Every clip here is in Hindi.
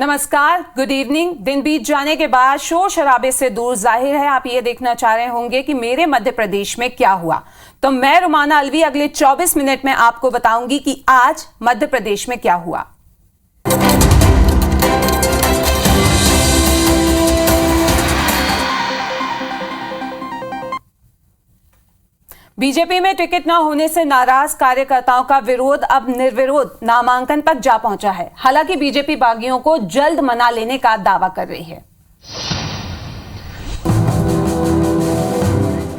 नमस्कार, गुड इवनिंग। दिन बीत जाने के बाद शोर शराबे से दूर जाहिर है आप ये देखना चाह रहे होंगे कि मेरे मध्य प्रदेश में क्या हुआ। तो मैं रुमाना अलवी अगले 24 मिनट में आपको बताऊंगी कि आज मध्य प्रदेश में क्या हुआ। बीजेपी में टिकट न होने से नाराज कार्यकर्ताओं का विरोध अब निर्विरोध नामांकन तक जा पहुंचा है। हालांकि बीजेपी बागियों को जल्द मना लेने का दावा कर रही है।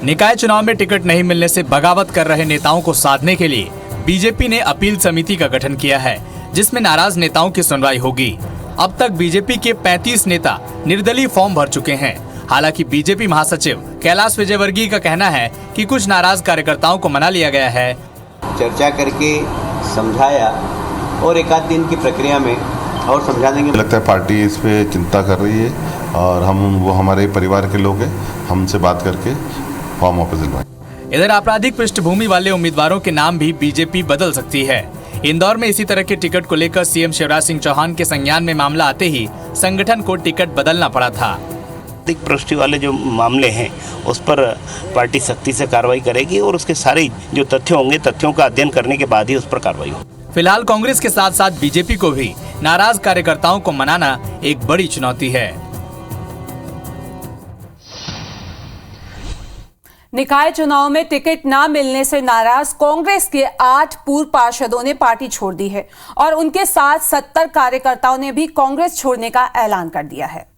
निकाय चुनाव में टिकट नहीं मिलने से बगावत कर रहे नेताओं को साधने के लिए बीजेपी ने अपील समिति का गठन किया है, जिसमें नाराज नेताओं की सुनवाई होगी। अब तक बीजेपी के 35 नेता निर्दलीय फॉर्म भर चुके हैं। हालांकि बीजेपी महासचिव कैलाश विजयवर्गीय का कहना है कि कुछ नाराज कार्यकर्ताओं को मना लिया गया है। चर्चा करके समझाया और एक आध दिन की प्रक्रिया में और समझा देंगे। लगता है पार्टी इस पे चिंता कर रही है और वो हमारे परिवार के लोग हैं, हमसे बात करके फॉर्म वापस दिलवाएंगे। इधर आपराधिक पृष्ठभूमि वाले उम्मीदवारों के नाम भी बीजेपी बदल सकती है। इंदौर में इसी तरह के टिकट को लेकर सीएम शिवराज सिंह चौहान के संज्ञान में मामला आते ही संगठन को टिकट बदलना पड़ा था। भ्रष्टि वाले जो मामले हैं उस पर पार्टी सख्ती से कार्रवाई करेगी और उसके सारे जो तथ्य होंगे तथ्यों का अध्ययन करने के बाद ही उस पर कार्रवाई होगी। फिलहाल कांग्रेस के साथ साथ बीजेपी को भी नाराज कार्यकर्ताओं को मनाना एक बड़ी चुनौती है। निकाय चुनाव में टिकट न मिलने से नाराज कांग्रेस के 8 पूर्व पार्षदों ने पार्टी छोड़ दी है और उनके साथ 70 कार्यकर्ताओं ने भी कांग्रेस छोड़ने का ऐलान कर दिया है।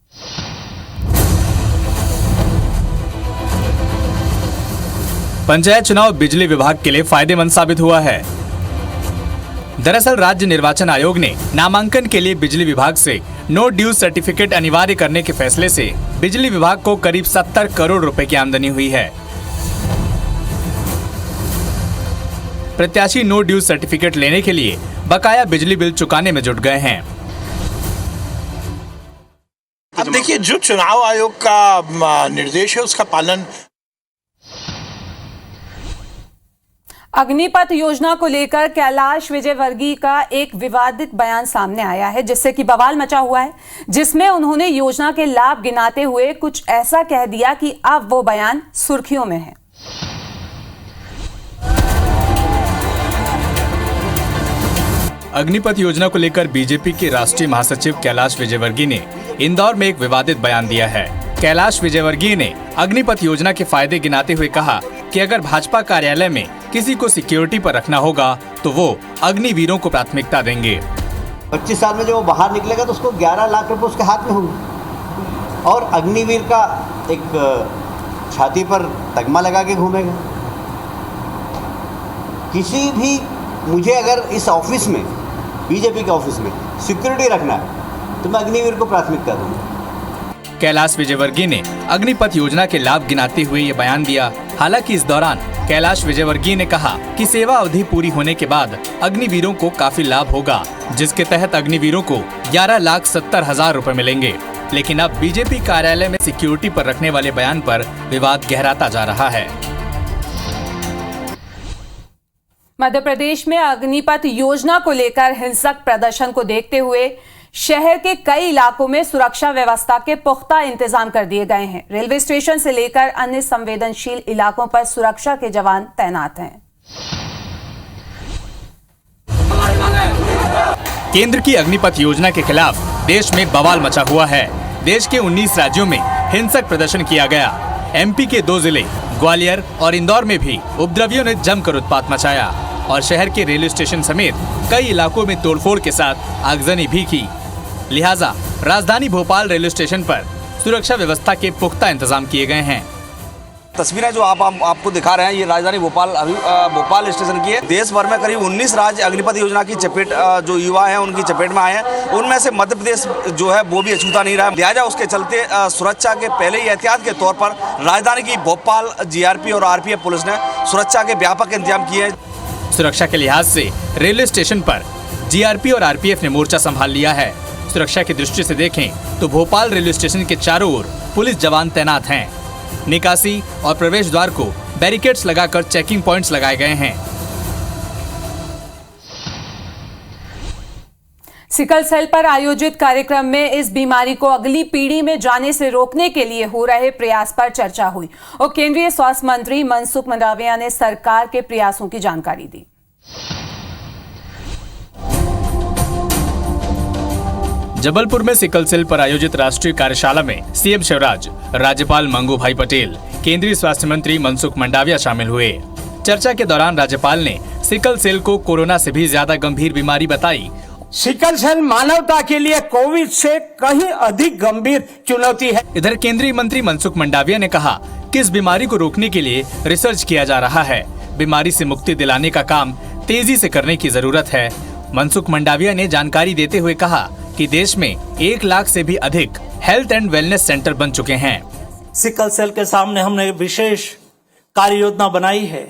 पंचायत चुनाव बिजली विभाग के लिए फायदेमंद साबित हुआ है। दरअसल राज्य निर्वाचन आयोग ने नामांकन के लिए बिजली विभाग से नो ड्यूज सर्टिफिकेट अनिवार्य करने के फैसले से बिजली विभाग को करीब 70 करोड़ रुपए की आमदनी हुई है। प्रत्याशी नो ड्यूज सर्टिफिकेट लेने के लिए बकाया बिजली बिल चुकाने में जुट गए हैं। अब देखिए, जो चुनाव आयोग का निर्देश है उसका पालन। अग्निपथ योजना को लेकर कैलाश विजयवर्गीय का एक विवादित बयान सामने आया है, जिससे कि बवाल मचा हुआ है, जिसमें उन्होंने योजना के लाभ गिनाते हुए कुछ ऐसा कह दिया कि अब वो बयान सुर्खियों में है। अग्निपथ योजना को लेकर बीजेपी के राष्ट्रीय महासचिव कैलाश विजयवर्गीय ने इंदौर में एक विवादित बयान दिया है। कैलाश विजयवर्गीय ने अग्निपथ योजना के फायदे गिनाते हुए कहा कि अगर भाजपा कार्यालय में किसी को सिक्योरिटी पर रखना होगा तो वो अग्निवीरों को प्राथमिकता देंगे। 25 साल में जब वो बाहर निकलेगा तो उसको 11 लाख रुपए उसके हाथ में होंगे और अग्निवीर का एक छाती पर तगमा लगा के घूमेगा। किसी भी मुझे अगर इस ऑफिस में, बीजेपी के ऑफिस में सिक्योरिटी रखना है तो मैं अग्निवीर को प्राथमिकता दूंगा। कैलाश विजयवर्गीय ने अग्निपथ योजना के लाभ गिनाते हुए ये बयान दिया। हालांकि इस दौरान कैलाश विजयवर्गीय ने कहा कि सेवा अवधि पूरी होने के बाद अग्निवीरों को काफी लाभ होगा, जिसके तहत अग्निवीरों को 11,70,000 रुपए मिलेंगे। लेकिन अब बीजेपी कार्यालय में सिक्योरिटी पर रखने वाले बयान पर विवाद गहराता जा रहा है। मध्य प्रदेश में अग्निपथ योजना को लेकर हिंसक प्रदर्शन को देखते हुए शहर के कई इलाकों में सुरक्षा व्यवस्था के पुख्ता इंतजाम कर दिए गए हैं। रेलवे स्टेशन से लेकर अन्य संवेदनशील इलाकों पर सुरक्षा के जवान तैनात हैं। केंद्र की अग्निपथ योजना के खिलाफ देश में बवाल मचा हुआ है। देश के 19 राज्यों में हिंसक प्रदर्शन किया गया। एमपी के 2 जिले ग्वालियर और इंदौर में भी उपद्रवियों ने जमकर उत्पात मचाया और शहर के रेलवे स्टेशन समेत कई इलाकों में तोड़फोड़ के साथ आगजनी भी की। लिहाजा राजधानी भोपाल रेलवे स्टेशन पर सुरक्षा व्यवस्था के पुख्ता इंतजाम किए गए हैं। तस्वीरें जो आपको दिखा रहे हैं ये राजधानी भोपाल स्टेशन की है। देश भर में करीब 19 राज्य अग्निपथ योजना की चपेट, जो युवा हैं उनकी चपेट में आए हैं। उनमें से मध्य प्रदेश जो है वो भी अछूता नहीं रहा। लिहाजा उसके चलते सुरक्षा के पहले ही एहतियात के तौर पर राजधानी की भोपाल जीआरपी और आरपीएफ पुलिस ने सुरक्षा के व्यापक इंतजाम किए हैं। सुरक्षा के लिहाज से रेलवे स्टेशन पर जीआरपी और आरपीएफ ने मोर्चा संभाल लिया है। सुरक्षा की दृष्टि से देखें तो भोपाल रेलवे स्टेशन के चारों ओर पुलिस जवान तैनात हैं। निकासी और प्रवेश द्वार को बैरिकेड्स लगाकर चेकिंग पॉइंट्स लगाए गए हैं। सिकल सेल पर आयोजित कार्यक्रम में इस बीमारी को अगली पीढ़ी में जाने से रोकने के लिए हो रहे प्रयास पर चर्चा हुई और केंद्रीय स्वास्थ्य मंत्री मनसुख मंडाविया ने सरकार के प्रयासों की जानकारी दी। जबलपुर में सिकल सेल पर आयोजित राष्ट्रीय कार्यशाला में सीएम शिवराज, राज्यपाल मंगू भाई पटेल, केंद्रीय स्वास्थ्य मंत्री मनसुख मंडाविया शामिल हुए। चर्चा के दौरान राज्यपाल ने सिकल सेल को कोरोना से भी ज्यादा गंभीर बीमारी बताई। सिकल सेल मानवता के लिए कोविड से कहीं अधिक गंभीर चुनौती है। इधर केंद्रीय मंत्री मनसुख मंडाविया ने कहा कि इस बीमारी को रोकने के लिए रिसर्च किया जा रहा है। बीमारी से मुक्ति दिलाने का काम तेजी से करने की जरूरत है। मनसुख मंडाविया ने जानकारी देते हुए कहा कि देश में 1 लाख से भी अधिक हेल्थ एंड वेलनेस सेंटर बन चुके हैं। सिकल सेल के सामने हमने विशेष कार्य योजना बनाई है।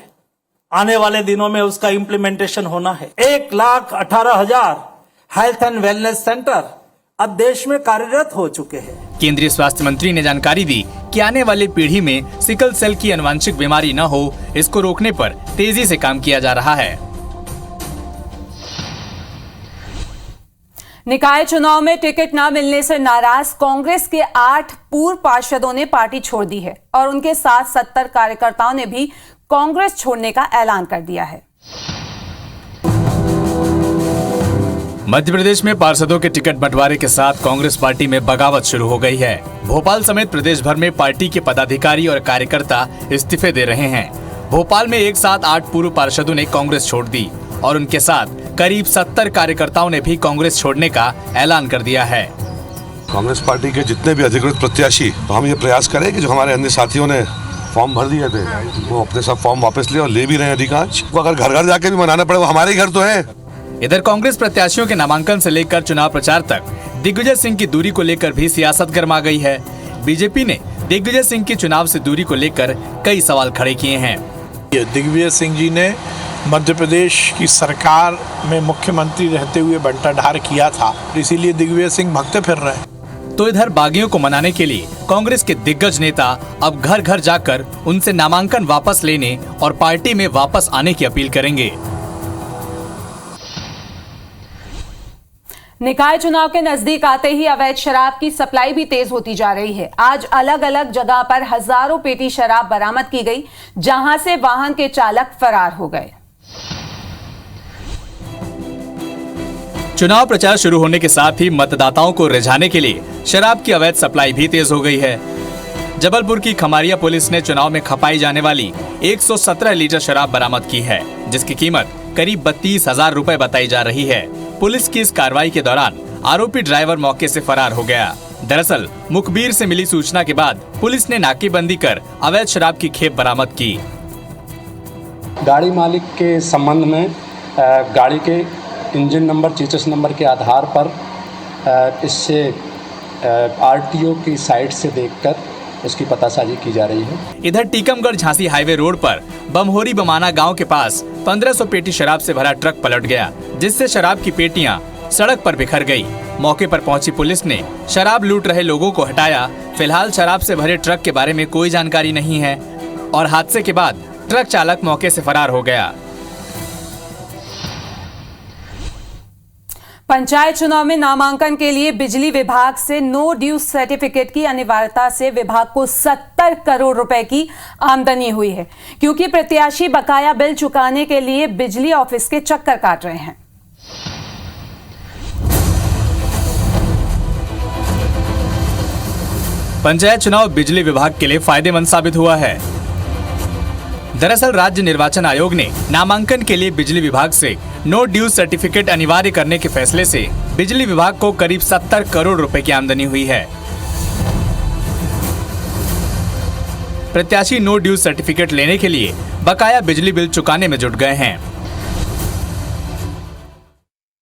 आने वाले दिनों में उसका इम्प्लीमेंटेशन होना है। 1,18,000 हेल्थ एंड वेलनेस सेंटर अब देश में कार्यरत हो चुके हैं। केंद्रीय स्वास्थ्य मंत्री ने जानकारी दी कि आने वाली पीढ़ी में सिकल सेल की आनुवंशिक बीमारी न हो, इसको रोकने पर तेजी से काम किया जा रहा है। निकाय चुनाव में टिकट न मिलने से नाराज कांग्रेस के 8 पूर्व पार्षदों ने पार्टी छोड़ दी है और उनके साथ 70 कार्यकर्ताओं ने भी कांग्रेस छोड़ने का ऐलान कर दिया है। मध्य प्रदेश में पार्षदों के टिकट बंटवारे के साथ कांग्रेस पार्टी में बगावत शुरू हो गई है। भोपाल समेत प्रदेश भर में पार्टी के पदाधिकारी और कार्यकर्ता इस्तीफे दे रहे हैं। भोपाल में एक साथ 8 पूर्व पार्षदों ने कांग्रेस छोड़ दी और उनके साथ करीब 70 कार्यकर्ताओं ने भी कांग्रेस छोड़ने का ऐलान कर दिया है। कांग्रेस पार्टी के जितने भी अधिकृत प्रत्याशी, तो हम ये प्रयास करें कि जो हमारे अन्य साथियों ने फॉर्म भर दिए थे वो अपने सब फॉर्म वापस ले और ले भी रहे हैं। अधिकांश को अगर घर घर जाके भी मनाना पड़े, वो हमारे घर तो है। इधर कांग्रेस प्रत्याशियों के नामांकन से लेकर चुनाव प्रचार तक दिग्विजय सिंह की दूरी को लेकर भी सियासत गर्मा गई है। बीजेपी ने दिग्विजय सिंह की चुनाव से दूरी को लेकर कई सवाल खड़े किए हैं। दिग्विजय सिंह जी ने मध्य प्रदेश की सरकार में मुख्यमंत्री रहते हुए बंटाढार किया था, इसीलिए दिग्विजय सिंह भगते फिर रहे हैं। तो इधर बागियों को मनाने के लिए कांग्रेस के दिग्गज नेता अब घर घर जाकर उनसे नामांकन वापस लेने और पार्टी में वापस आने की अपील करेंगे। निकाय चुनाव के नजदीक आते ही अवैध शराब की सप्लाई भी तेज होती जा रही है। आज अलग अलग जगह पर हजारों पेटी शराब बरामद की गई, जहां से वाहन के चालक फरार हो गए। चुनाव प्रचार शुरू होने के साथ ही मतदाताओं को रिझाने के लिए शराब की अवैध सप्लाई भी तेज हो गई है। जबलपुर की खमारिया पुलिस ने चुनाव में खपाई जाने वाली 117 लीटर शराब बरामद की है, जिसकी कीमत करीब 32,000 रुपए बताई जा रही है। पुलिस की इस कार्रवाई के दौरान आरोपी ड्राइवर मौके से फरार हो गया। दरअसल मुखबिर से मिली सूचना के बाद पुलिस ने नाकेबंदी कर अवैध शराब की खेप बरामद की। गाड़ी मालिक के संबंध में गाड़ी के इंजन नंबर, चेसिस नंबर के आधार पर इससे आरटीओ की साइट से देखकर उसकी पतासाजी की जा रही है। इधर टीकमगढ़ झांसी हाईवे रोड पर बमहोरी बमाना गांव के पास 1500 पेटी शराब से भरा ट्रक पलट गया, जिससे शराब की पेटियां सड़क पर बिखर गई। मौके पर पहुंची पुलिस ने शराब लूट रहे लोगों को हटाया। फिलहाल शराब से भरे ट्रक के बारे में कोई जानकारी नहीं है और हादसे के बाद ट्रक चालक मौके से फरार हो गया। पंचायत चुनाव में नामांकन के लिए बिजली विभाग से नो ड्यू सर्टिफिकेट की अनिवार्यता से विभाग को 70 करोड़ रुपए की आमदनी हुई है, क्योंकि प्रत्याशी बकाया बिल चुकाने के लिए बिजली ऑफिस के चक्कर काट रहे हैं। पंचायत चुनाव बिजली विभाग के लिए फायदेमंद साबित हुआ है। दरअसल राज्य निर्वाचन आयोग ने नामांकन के लिए बिजली विभाग से नो ड्यू सर्टिफिकेट अनिवार्य करने के फैसले से बिजली विभाग को करीब 70 करोड़ रुपए की आमदनी हुई है। प्रत्याशी नो ड्यू सर्टिफिकेट लेने के लिए बकाया बिजली बिल चुकाने में जुट गए हैं।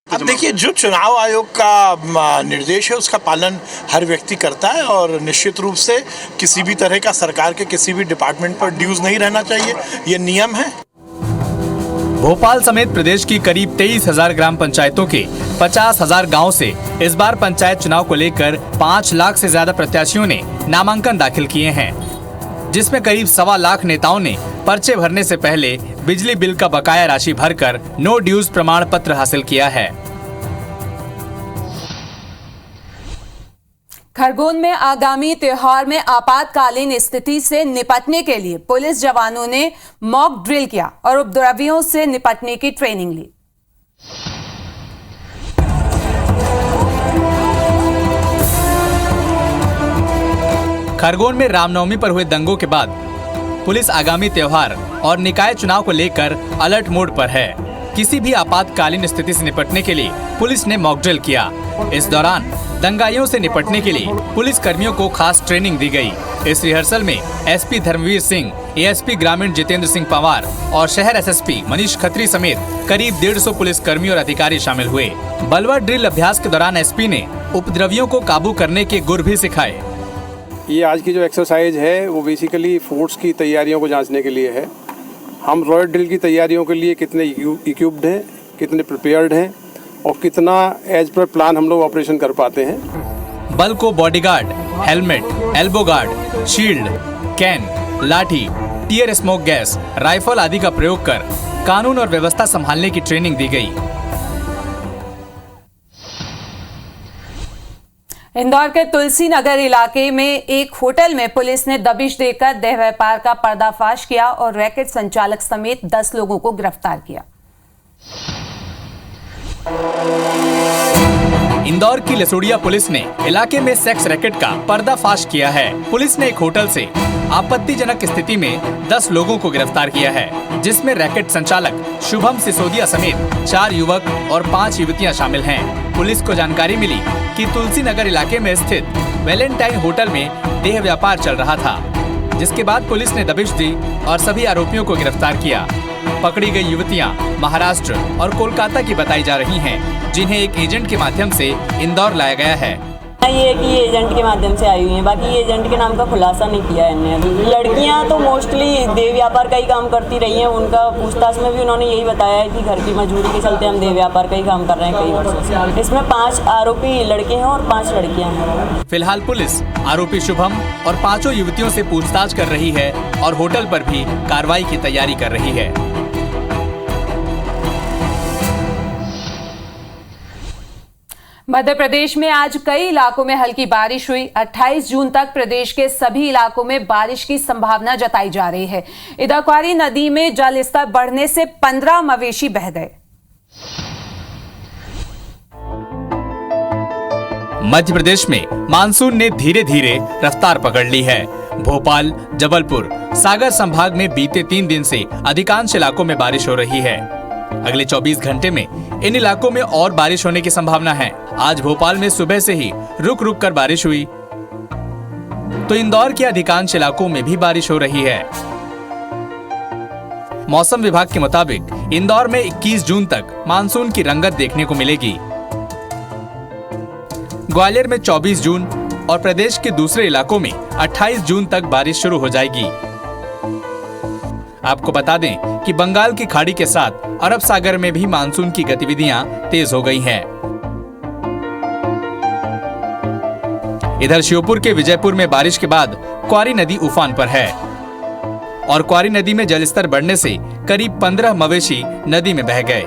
अब देखिए, जो चुनाव आयोग का निर्देश है उसका पालन हर व्यक्ति करता है और निश्चित रूप से किसी भी तरह का सरकार के किसी भी डिपार्टमेंट पर ड्यूज नहीं रहना चाहिए, ये नियम है। भोपाल समेत प्रदेश की करीब 23,000 ग्राम पंचायतों के 50,000 गाँव से इस बार पंचायत चुनाव को लेकर 5 लाख से ज्यादा प्रत्याशियों ने नामांकन दाखिल किए हैं, जिसमें करीब 1.25 लाख नेताओं ने पर्चे भरने से पहले बिजली बिल का बकाया राशि भरकर नो ड्यूज प्रमाण पत्र हासिल किया है। खरगोन में आगामी त्योहार में आपातकालीन स्थिति से निपटने के लिए पुलिस जवानों ने मॉक ड्रिल किया और उपद्रवियों से निपटने की ट्रेनिंग ली। खरगोन में रामनवमी पर हुए दंगों के बाद पुलिस आगामी त्योहार और निकाय चुनाव को लेकर अलर्ट मोड पर है। किसी भी आपातकालीन स्थिति से निपटने के लिए पुलिस ने मॉक ड्रिल किया। इस दौरान दंगाइयों से निपटने के लिए पुलिस कर्मियों को खास ट्रेनिंग दी गई। इस रिहर्सल में एसपी धर्मवीर सिंह, एएसपी ग्रामीण जितेंद्र सिंह पंवार और शहर एसएसपी मनीष खत्री समेत करीब 150 पुलिस कर्मी और अधिकारी शामिल हुए। बलवा ड्रिल अभ्यास के दौरान एसपी ने उपद्रवियों को काबू करने के गुर भी सिखाए। ये आज की जो एक्सरसाइज है वो बेसिकली फोर्स की तैयारियों को जांचने के लिए है। हम रॉयल ड्रिल की तैयारियों के लिए कितने इक्विप्ड हैं, कितने प्रिपेयर्ड हैं और कितना एज पर प्लान हम लोग ऑपरेशन कर पाते हैं। बल को bodyguard, helmet, elbow guard, shield, can, लाठी, टीयर स्मोक गैस, राइफल आदि का प्रयोग कर कानून और व्यवस्था संभालने की ट्रेनिंग दी गई। इंदौर के तुलसी नगर इलाके में एक होटल में पुलिस ने दबिश देकर देह व्यापार का पर्दाफाश किया और रैकेट संचालक समेत 10 लोगों को गिरफ्तार किया। इंदौर की लसुड़िया पुलिस ने इलाके में सेक्स रैकेट का पर्दाफाश किया है। पुलिस ने एक होटल से आपत्तिजनक स्थिति में 10 लोगों को गिरफ्तार किया है, जिसमें रैकेट संचालक शुभम सिसोदिया समेत 4 युवक और 5 युवतियां शामिल हैं। पुलिस को जानकारी मिली कि तुलसी नगर इलाके में स्थित वैलेंटाइन होटल में देह व्यापार चल रहा था, जिसके बाद पुलिस ने दबिश दी और सभी आरोपियों को गिरफ्तार किया। पकड़ी गई युवतियां महाराष्ट्र और कोलकाता की बताई जा रही हैं, जिन्हें एक एजेंट के माध्यम से इंदौर लाया गया है। ये कि ये एजेंट के माध्यम से आई हुई हैं, बाकी ये एजेंट के नाम का खुलासा नहीं किया है इन्होंने। लड़कियां तो मोस्टली देह व्यापार का ही काम करती रही हैं। उनका पूछताछ में भी उन्होंने यही बताया है कि घर की मजबूरी के चलते हम देह व्यापार का ही काम कर रहे हैं कई वर्षों से। इसमें 5 आरोपी लड़के हैं और 5 लड़कियां हैं। फिलहाल पुलिस आरोपी शुभम और 5 युवतियों से पूछताछ कर रही है और होटल पर भी कार्रवाई की तैयारी कर रही है। मध्य प्रदेश में आज कई इलाकों में हल्की बारिश हुई। 28 जून तक प्रदेश के सभी इलाकों में बारिश की संभावना जताई जा रही है। इधर क्वारी नदी में जल स्तर बढ़ने से 15 मवेशी बह गए। मध्य प्रदेश में मानसून ने धीरे धीरे रफ्तार पकड़ ली है। भोपाल, जबलपुर, सागर संभाग में बीते 3 दिन से अधिकांश इलाकों में बारिश हो रही है। अगले 24 घंटे में इन इलाकों में और बारिश होने की संभावना है। आज भोपाल में सुबह से ही रुक रुक कर बारिश हुई, तो इंदौर के अधिकांश इलाकों में भी बारिश हो रही है। मौसम विभाग के मुताबिक इंदौर में 21 जून तक मानसून की रंगत देखने को मिलेगी। ग्वालियर में 24 जून और प्रदेश के दूसरे इलाकों में 28 जून तक बारिश शुरू हो जाएगी। आपको बता दें कि बंगाल की खाड़ी के साथ अरब सागर में भी मानसून की गतिविधियां तेज हो गई हैं। इधर श्योपुर के विजयपुर में बारिश के बाद क्वारी नदी उफान पर है और क्वारी नदी में जलस्तर बढ़ने से करीब 15 मवेशी नदी में बह गए।